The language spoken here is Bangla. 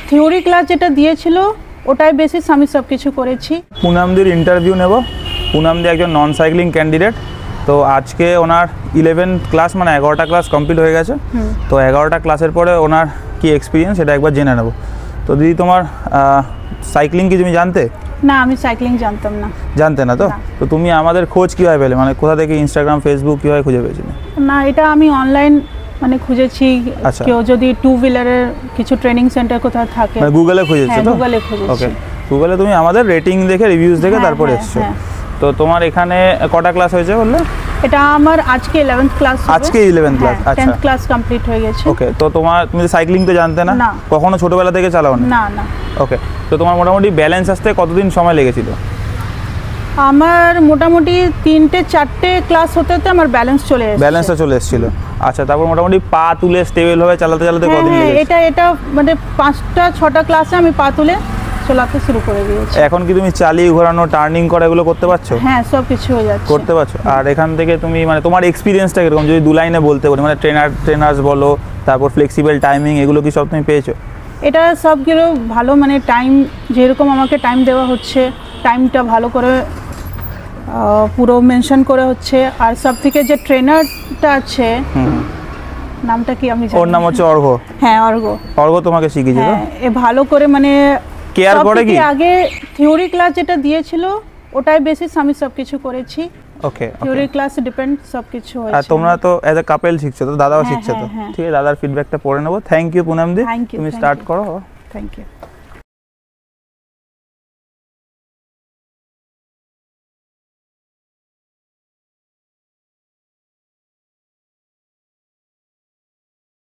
থিওরি ক্লাস যেটা দিয়েছিল ওটাই বেসিস আমি সব কিছু করেছি। পুনামদির ইন্টারভিউ নেব। পুনামদি একজন নন সাইক্লিং ক্যান্ডিডেট। তো আজকে ওনার 11 ক্লাস মানে 11টা ক্লাস কমপ্লিট হয়ে গেছে। তো 11টা ক্লাসের পরে ওনার কি এক্সপিরিয়েন্স সেটা একবার জেনে নেব। তো দিদি তোমার সাইক্লিং কি তুমি জানতে? না, আমি সাইক্লিং জানতাম না। জানতে না? তো তুমি আমাদের খোঁজ কীভাবে পেলে, মানে কোথা থেকে, ইনস্টাগ্রাম, ফেসবুক কীভাবে খুঁজে পেয়েছিলে? না, এটা আমি অনলাইন মানে খুঁজেছি। আচ্ছা। কেউ যদি টু হুইলারের কিছু ট্রেনিং সেন্টার কোথাও থাকে মানে গুগলে খুঁজেছো? তো গুগলে খুঁজেছি। ওকে, গুগলে তুমি আমাদের রেটিং দেখে, রিভিউজ দেখে তারপরে এসছো। তো তোমার এখানে কটা ক্লাস হয়েছে বললে? এটা আমার আজকে 11th ক্লাস। আজকে 11th ক্লাস। আচ্ছা, 10th ক্লাস কমপ্লিট হয়ে গেছে। ওকে। তো তুমি সাইক্লিং তো জানতে না? না। কখনো ছোটবেলা থেকে চালাও না? না না। ওকে। তো তোমার মোটামুটি ব্যালেন্স আসতে কতদিন সময় লেগেছিল? আমার মোটামুটি 3-4টে ক্লাস হতে হতে আমার ব্যালেন্সটা চলে এসেছিল। আচ্ছা, তারপর মোটামুটি পা তুলে স্টেবল ভাবে চালাতে কতদিন লেগেছে? এটা মানে 5টা-6টা ক্লাসে আমি পা তুলে চালাতে শুরু করে দিয়েছি। এখন কি তুমি চালিয়ে ঘোরানো, টার্নিং করা এগুলো করতে পারছো? হ্যাঁ, সব কিছু হয়ে যাচ্ছে। করতে পারছো। আর এখান থেকে তুমি মানে তোমার এক্সপিরিয়েন্সটা কিরকম, যদি দু লাইনে বলতে পারি, মানে ট্রেনার্স বলো, তারপর ফ্লেক্সিবল টাইমিং, এগুলো কি সব তুমি পেয়েছো? এটা সবগুলো ভালো, মানে টাইম যেরকম আমাকে টাইম দেওয়া হচ্ছে, টাইমটা ভালো করে পুরো মেনশন করে হচ্ছে। আর সব থেকে যে ট্রেনারটা আছে, নামটা কি আমি জানি, ওর নাম হচ্ছে অর্ঘ্য। হ্যাঁ, অর্ঘ্য তোমাকে শিখিয়েছে? তো এ ভালো করে মানে কেয়ার করে কি? আগে থিওরি ক্লাস যেটা দিয়েছিল ওটাই বেসিস আমি সব কিছু করেছি। ওকে, থিওরি ক্লাস ডিপেন্ড সব কিছু হয়েছে। আর তোমরা তো অ্যাজ এ কাপল শিখছো, তো দাদাও শিখছে। তো ঠিক আছে, দাদার ফিডব্যাকটা পড়ে নেবো। থ্যাংক ইউ পুনামদি, তুমি স্টার্ট করো। Thank you.